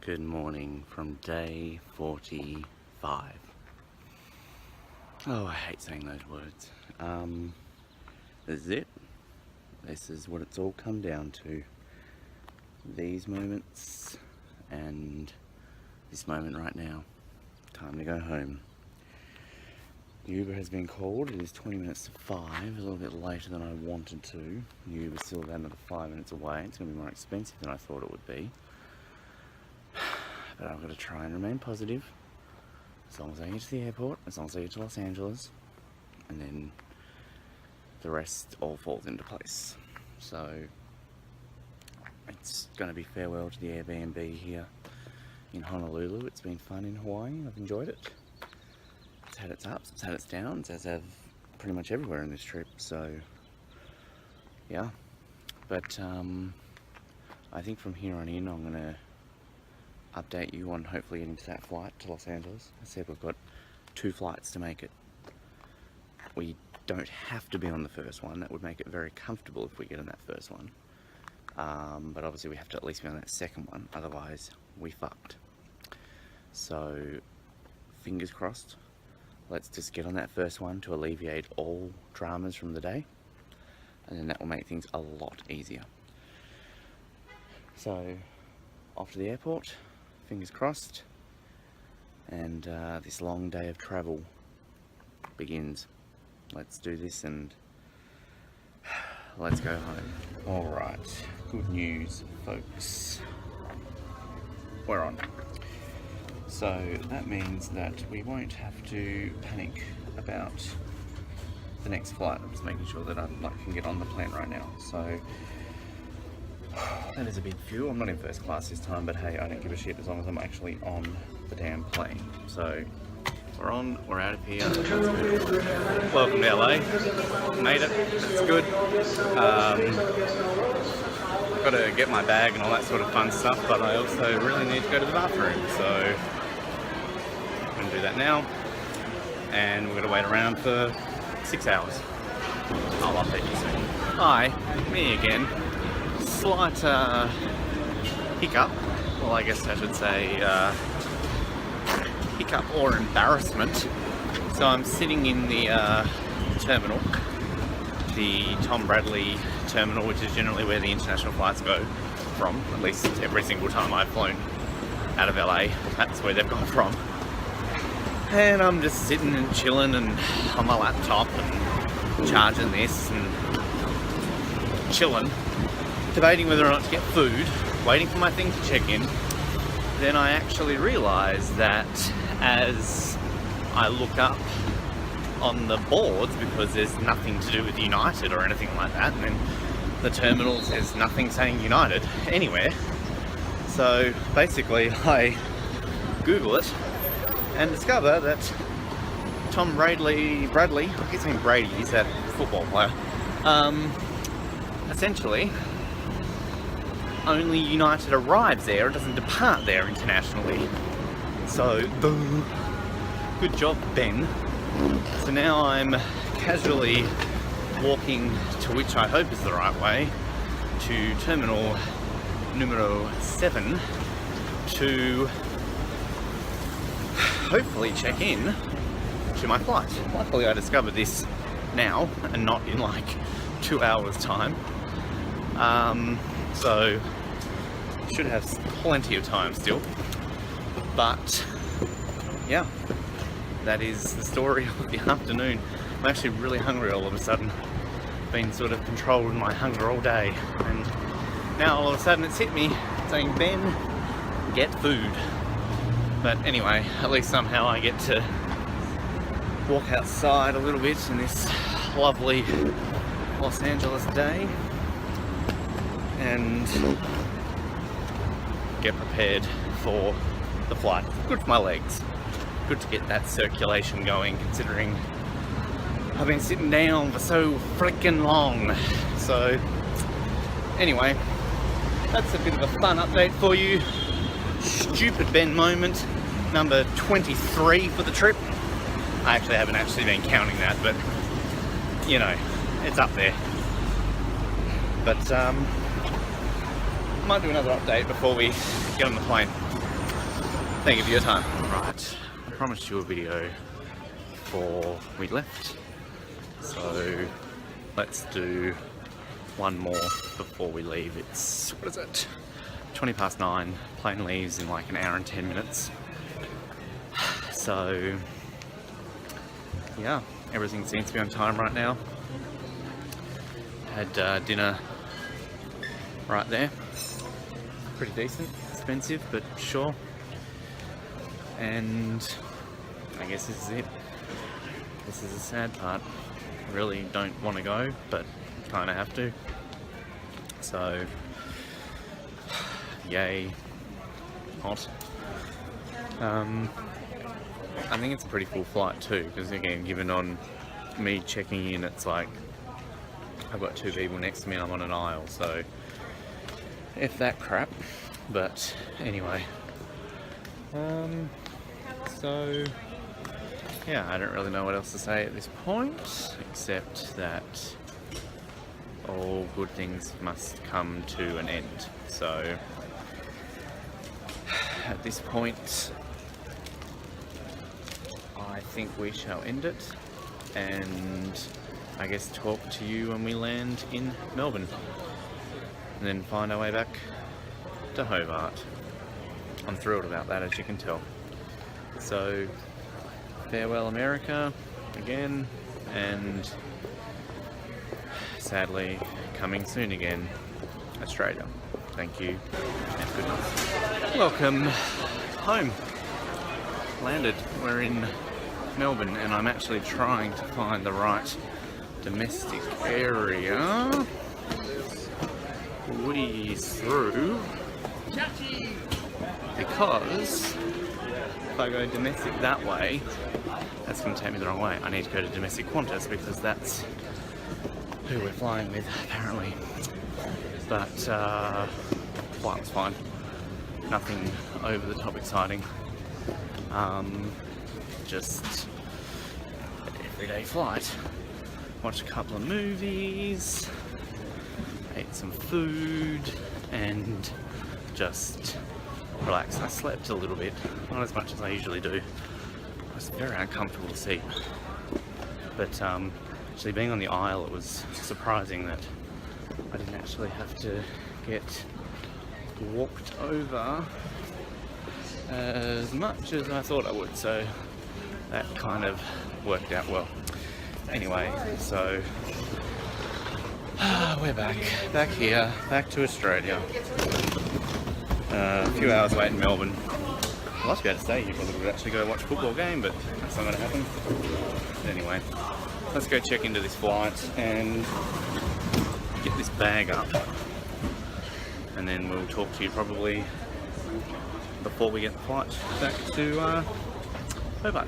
Good morning from day 45. Oh, I hate saying those words. This is it. This is what it's all come down to. These moments and this moment right now. Time to go home. The Uber has been called. It is 20 minutes to 5, a little bit later than I wanted to. The Uber's still about another 5 minutes away. It's going to be more expensive than I thought it would be. But I've got to try and remain positive. As long as I get to the airport, as long as I get to Los Angeles, and then the rest all falls into place. So it's going to be farewell to the Airbnb here in Honolulu. It's been fun in Hawaii. I've enjoyed it. It's had its ups, it's had its downs, as have pretty much everywhere in this trip. So yeah, but I think from here on in I'm going to update you on hopefully getting to that flight to Los Angeles. I said we've got 2 flights to make it. We don't have to be on the first one. That would make it very comfortable if we get on that first one. But obviously we have to at least be on that second one, otherwise we fucked. So fingers crossed. Let's just get on that first one to alleviate all dramas from the day, and then that will make things a lot easier. So off to the airport, fingers crossed, and this long day of travel begins. Let's do this and let's go home. Alright, good news folks, we're on. So that means that we won't have to panic about the next flight. I'm just making sure that I can get on the plane right now. So that is a big few. I'm not in first class this time, but hey, I don't give a shit as long as I'm actually on the damn plane. So we're on, we're out of here. Welcome to LA. Made it. It's good. Got to get my bag and all that sort of fun stuff, but I also really need to go to the bathroom. So I'm going to do that now. And we're going to wait around for 6 hours. I'll update you soon. Hi, me again. Slight hiccup, well I guess I should say hiccup or embarrassment. So I'm sitting in the terminal, the Tom Bradley terminal, which is generally where the international flights go from, at least every single time I've flown out of LA, that's where they've gone from. And I'm just sitting and chilling and on my laptop and charging this and chilling, debating whether or not to get food, waiting for my thing to check in. Then I actually realised that as I look up on the boards, because there's nothing to do with United or anything like that, and then the terminals, there's nothing saying United anywhere. So basically I Google it and discover that Tom Bradley, I keep saying Brady, he's that football player, essentially only United arrives there, it doesn't depart there internationally. So, good job, Ben. So now I'm casually walking to which I hope is the right way, to terminal numero 7 to hopefully check in to my flight. Luckily I discovered this now and not in like 2 hours time. So should have plenty of time still, but yeah, that is the story of the afternoon. I'm actually really hungry all of a sudden. Been sort of controlled my hunger all day, and now all of a sudden it's hit me saying, Ben, get food. But anyway, at least somehow I get to walk outside a little bit in this lovely Los Angeles day and get prepared for the flight. Good for my legs. Good to get that circulation going, considering I've been sitting down for so freaking long. So anyway, that's a bit of a fun update for you. Stupid Ben moment number 23 for the trip. I actually haven't been counting that, but you know, it's up there. But I might do another update before we get on the plane. Thank you for your time. Right, I promised you a video before we left, so let's do one more before we leave. It's, what is it? 20 past 9, plane leaves in like an hour and 10 minutes. So, yeah, everything seems to be on time right now. Had dinner right there. Pretty decent, expensive, but sure. And I guess this is it. This is the sad part. I really don't want to go, but kind of have to. So, yay, hot. I think it's a pretty full flight too, because again, given on me checking in, it's like I've got two people next to me and I'm on an aisle, so F that crap. But anyway, so yeah, I don't really know what else to say at this point, except that all good things must come to an end. So at this point, I think we shall end it, and I guess talk to you when we land in Melbourne, and then find our way back to Hobart. I'm thrilled about that, as you can tell. So, farewell America again, and sadly, coming soon again, Australia. Thank you, and good night. Welcome home. Landed. We're in Melbourne, and I'm actually trying to find the right domestic area. Squeeze through, because if I go domestic that way, that's going to take me the wrong way. I need to go to domestic Qantas, because that's who we're flying with, apparently. But flight was fine. Nothing over the top exciting. Just an everyday flight. Watched a couple of movies, ate some food, and just relaxed. I slept a little bit, not as much as I usually do. It was very uncomfortable to see. But actually being on the aisle, it was surprising that I didn't actually have to get walked over as much as I thought I would, so that kind of worked out well. Anyway, so we're back here, back to Australia. A few hours late in Melbourne. I'd love to be able to stay here for a little bit, actually go watch a football game, but that's not going to happen. But anyway, let's go check into this flight and get this bag up, and then we'll talk to you probably before we get the flight back to Hobart.